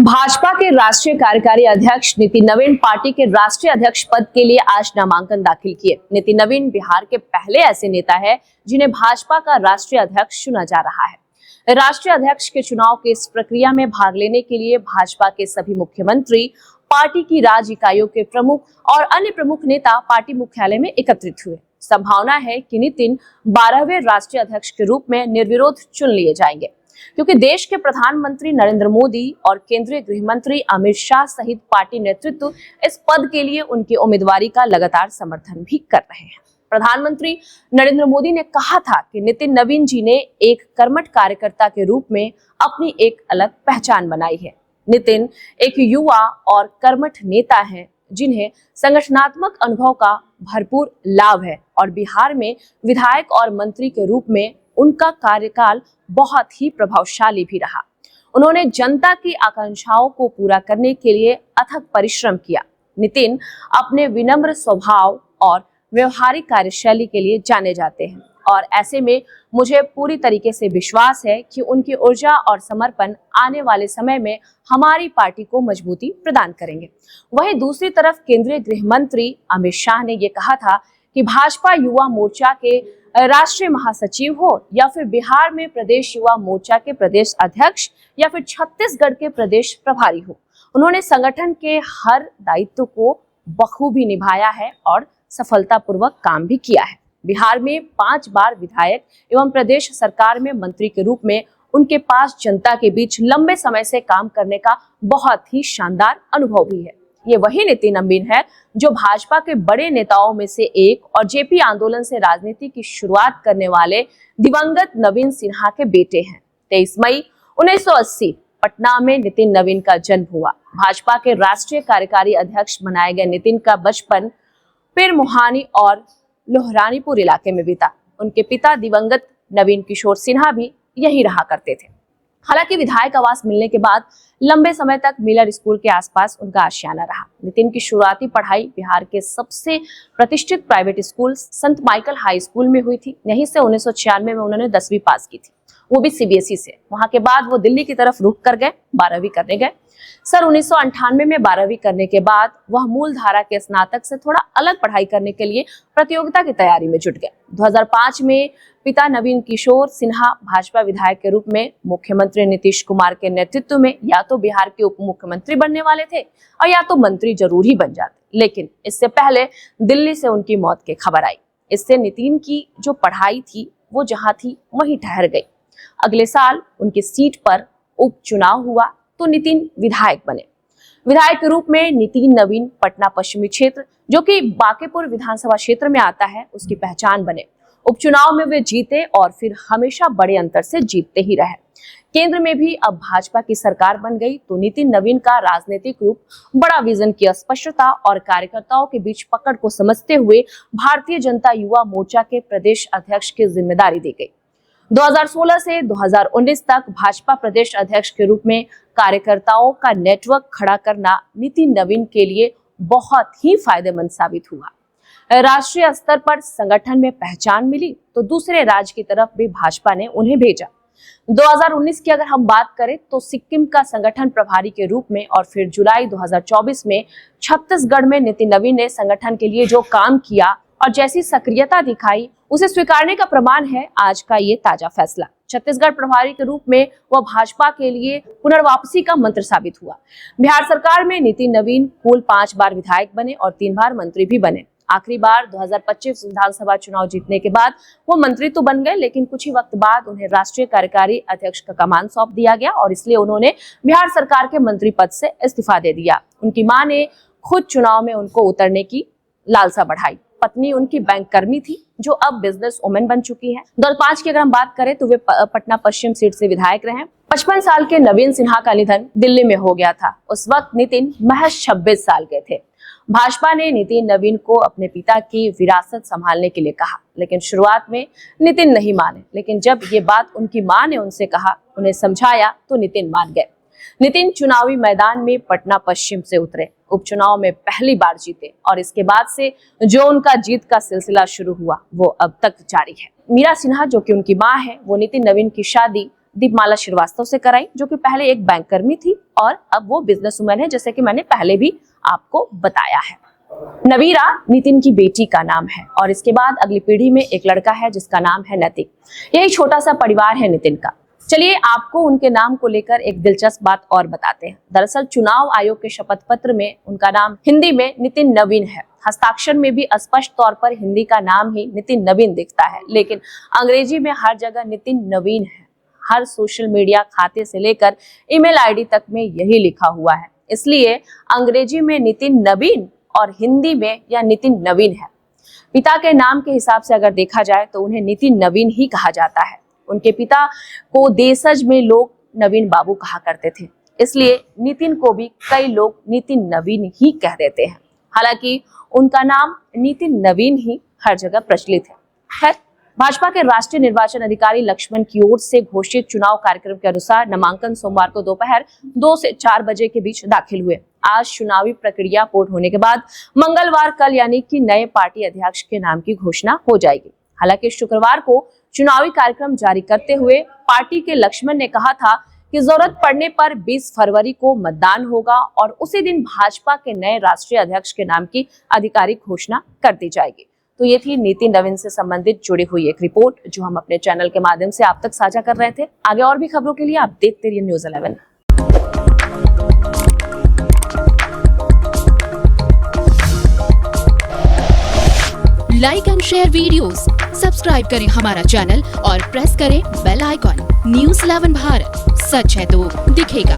भाजपा के राष्ट्रीय कार्यकारी अध्यक्ष नितिन नवीन पार्टी के राष्ट्रीय अध्यक्ष पद के लिए आज नामांकन दाखिल किए। नितिन नवीन बिहार के पहले ऐसे नेता है जिन्हें भाजपा का राष्ट्रीय अध्यक्ष चुना जा रहा है। राष्ट्रीय अध्यक्ष के चुनाव की इस प्रक्रिया में भाग लेने के लिए भाजपा के सभी मुख्यमंत्री, पार्टी की राज्य इकाइयों के प्रमुख और अन्य प्रमुख नेता पार्टी मुख्यालय में एकत्रित हुए। संभावना है कि नितिन 12वें राष्ट्रीय अध्यक्ष के रूप में निर्विरोध चुन लिए जाएंगे, क्योंकि देश के प्रधानमंत्री नरेंद्र मोदी और केंद्रीय गृह मंत्री अमित शाह सहित पार्टी नेतृत्व इस पद के लिए उनकी उम्मीदवारी का लगातार समर्थन भी कर रहे हैं। प्रधानमंत्री नरेंद्र मोदी ने कहा था कि नितिन नवीन जी ने एक कर्मठ कार्यकर्ता के रूप में अपनी एक अलग पहचान बनाई है। नितिन एक युवा और कर्मठ नेता हैं जिन्हें संगठनात्मक अनुभव का भरपूर लाभ है और बिहार में विधायक और मंत्री के रूप में उनका कार्यकाल बहुत ही प्रभावशाली भी रहा। उन्होंने जनता की आकांक्षाओं को पूरा करने के लिए अथक परिश्रम किया। नितिन अपने विनम्र स्वभाव और व्यवहारिक कार्यशैली के लिए जाने जाते हैं और ऐसे में मुझे पूरी तरीके से विश्वास है कि उनकी ऊर्जा और समर्पण आने वाले समय में हमारी पार्टी को मजबूती प्रदान करेंगे। वहीं दूसरी तरफ केंद्रीय गृह मंत्री अमित शाह ने ये कहा था कि भाजपा युवा मोर्चा के राष्ट्रीय महासचिव हो या फिर बिहार में प्रदेश युवा मोर्चा के प्रदेश अध्यक्ष या फिर छत्तीसगढ़ के प्रदेश प्रभारी हो, उन्होंने संगठन के हर दायित्व को बखूबी निभाया है और सफलतापूर्वक काम भी किया है। बिहार में 5 बार विधायक एवं प्रदेश सरकार में मंत्री के रूप में उनके पास जनता के बीच लंबे समय से काम करने का बहुत ही शानदार अनुभव भी है। ये वही नितिन नवीन है जो भाजपा के बड़े नेताओं में से एक और जेपी आंदोलन से राजनीति की शुरुआत करने वाले दिवंगत नवीन सिन्हा के बेटे हैं। 23 मई 1980 पटना में नितिन नवीन का जन्म हुआ। भाजपा के राष्ट्रीय कार्यकारी अध्यक्ष बनाए गए नितिन का बचपन पिरमुहानी और लोहरानीपुर इलाके में बीता। उनके पिता दिवंगत नवीन किशोर सिन्हा भी यहीं रहा करते थे। हालांकि विधायक आवास मिलने के बाद लंबे समय तक मिलर स्कूल के आसपास उनका आशियाना रहा। नितिन की शुरुआती पढ़ाई बिहार के सबसे प्रतिष्ठित प्राइवेट स्कूल संत माइकल हाई स्कूल में हुई थी। यहीं से 1996 में उन्होंने 10वीं पास की थी, वो भी सीबीएसई से। वहां के बाद वो दिल्ली की तरफ रुख कर गए, 12वीं करने गए। सन 1998 में 12वीं करने के बाद वह मूल धारा के स्नातक से थोड़ा अलग पढ़ाई करने के लिए प्रतियोगिता की तैयारी में जुट गए। 2005 में पिता नवीन किशोर सिन्हा भाजपा विधायक के रूप में मुख्यमंत्री नीतीश कुमार के नेतृत्व में या तो बिहार के उप मुख्यमंत्री बनने वाले थे और या तो मंत्री जरूर ही बन जाते, लेकिन इससे पहले दिल्ली से उनकी मौत की खबर आई। इससे नितिन की जो पढ़ाई थी वो जहां थी वहीं ठहर गई। अगले साल उनकी सीट पर उपचुनाव हुआ तो नितिन विधायक बने। विधायक के रूप में नितिन नवीन पटना पश्चिमी क्षेत्र, जो कि बांकीपुर विधानसभा क्षेत्र में आता है, उसकी पहचान बने। उपचुनाव में वे जीते और फिर हमेशा बड़े अंतर से जीतते ही रहे। केंद्र में भी अब भाजपा की सरकार बन गई तो नितिन नवीन का राजनीतिक रूप, बड़ा विजन की स्पष्टता और कार्यकर्ताओं के बीच पकड़ को समझते हुए भारतीय जनता युवा मोर्चा के प्रदेश अध्यक्ष की जिम्मेदारी दी गई। 2016 से 2019 तक भाजपा प्रदेश अध्यक्ष के रूप में कार्यकर्ताओं का नेटवर्क खड़ा करना नितिन नवीन के लिए बहुत ही फायदेमंद साबित हुआ। राष्ट्रीय स्तर पर संगठन में पहचान मिली तो दूसरे राज्य की तरफ भी भाजपा ने उन्हें भेजा। 2019 की अगर हम बात करें तो सिक्किम का संगठन प्रभारी के रूप में और फिर जुलाई 2024 में छत्तीसगढ़ में नितिन नवीन ने संगठन के लिए जो काम किया और जैसी सक्रियता दिखाई, उसे स्वीकारने का प्रमाण है आज का ये ताजा फैसला। छत्तीसगढ़ प्रभारी के रूप में वह भाजपा के लिए पुनर्वापसी का मंत्र साबित हुआ। बिहार सरकार में नितिन नवीन कुल 5 बार विधायक बने और 3 बार मंत्री भी बने। आखिरी बार 2025 विधानसभा चुनाव जीतने के बाद वो मंत्री तो बन गए, लेकिन कुछ ही वक्त बाद उन्हें राष्ट्रीय कार्यकारी अध्यक्ष का कमान सौंप दिया गया और इसलिए उन्होंने बिहार सरकार के मंत्री पद से इस्तीफा दे दिया। उनकी मां ने खुद चुनाव में उनको उतरने की लालसा बढ़ाई। पत्नी उनकी बैंक कर्मी थी जो अब बिजनेस वुमेन बन चुकी है। 2005 की अगर हम बात करें तो वे पटना पश्चिम सीट से विधायक रहे। 55 साल के नवीन सिन्हा का निधन दिल्ली में हो गया था। उस वक्त नितिन महज 26 साल के थे। भाजपा ने नितिन नवीन को अपने पिता की विरासत संभालने के लिए कहा, लेकिन शुरुआत में नितिन नहीं माने। लेकिन जब ये बात उनकी मां ने उनसे कहा, उन्हें समझाया तो नितिन मान गए। नितिन चुनावी मैदान में पटना पश्चिम से उतरे, उपचुनाव में पहली बार जीते और इसके बाद से जो उनका जीत का सिलसिला शुरू हुआ वो अब तक जारी है। मीरा सिन्हा जो कि उनकी मां है, वो नितिन नवीन की शादी दीपमाला श्रीवास्तव से कराई, जो कि पहले एक बैंक कर्मी थी और अब वो बिजनेसवुमन है, जैसे कि मैंने पहले भी आपको बताया है। नवीरा नितिन की बेटी का नाम है और इसके बाद अगली पीढ़ी में एक लड़का है जिसका नाम है नैतिक। यही छोटा सा परिवार है नितिन का। चलिए आपको उनके नाम को लेकर एक दिलचस्प बात और बताते हैं। दरअसल चुनाव आयोग के शपथ पत्र में उनका नाम हिंदी में नितिन नवीन है। हस्ताक्षर में भी स्पष्ट तौर पर हिंदी का नाम ही नितिन नवीन दिखता है, लेकिन अंग्रेजी में हर जगह नितिन नवीन है। हर सोशल मीडिया खाते से लेकर ईमेल आईडी तक में यही लिखा हुआ है। इसलिए अंग्रेजी में नितिन नवीन और हिंदी में यह नितिन नवीन है। पिता के नाम के हिसाब से अगर देखा जाए तो उन्हें नितिन नवीन ही कहा जाता है। उनके पिता को देशज में लोग नवीन बाबू कहा करते थे, इसलिए नितिन को भी कई लोग नितिन नवीन ही कह देते हैं। हालांकि उनका नाम नितिन नवीन ही हर जगह प्रचलित है। खैर, भाजपा के राष्ट्रीय निर्वाचन अधिकारी लक्ष्मण की ओर से घोषित चुनाव कार्यक्रम के अनुसार नामांकन सोमवार को दोपहर 2 से 4 बजे के बीच दाखिल हुए। आज चुनावी प्रक्रिया पूर्ण होने के बाद मंगलवार कल यानी कि नए पार्टी अध्यक्ष के नाम की घोषणा हो जाएगी। हालांकि शुक्रवार को चुनावी कार्यक्रम जारी करते हुए पार्टी के लक्ष्मण ने कहा था कि जरूरत पड़ने पर 20 फरवरी को मतदान होगा और उसी दिन भाजपा के नए राष्ट्रीय अध्यक्ष के नाम की आधिकारिक घोषणा कर दी जाएगी। तो ये थी नितिन नवीन से संबंधित जुड़ी हुई एक रिपोर्ट जो हम अपने चैनल के माध्यम से आप तक साझा कर रहे थे। आगे और भी खबरों के लिए आप देखते रहिए news 11। Like and share videos, subscribe करें हमारा चैनल और प्रेस करें बेल आइकॉन। न्यूज़ 11 भारत, सच है तो दिखेगा।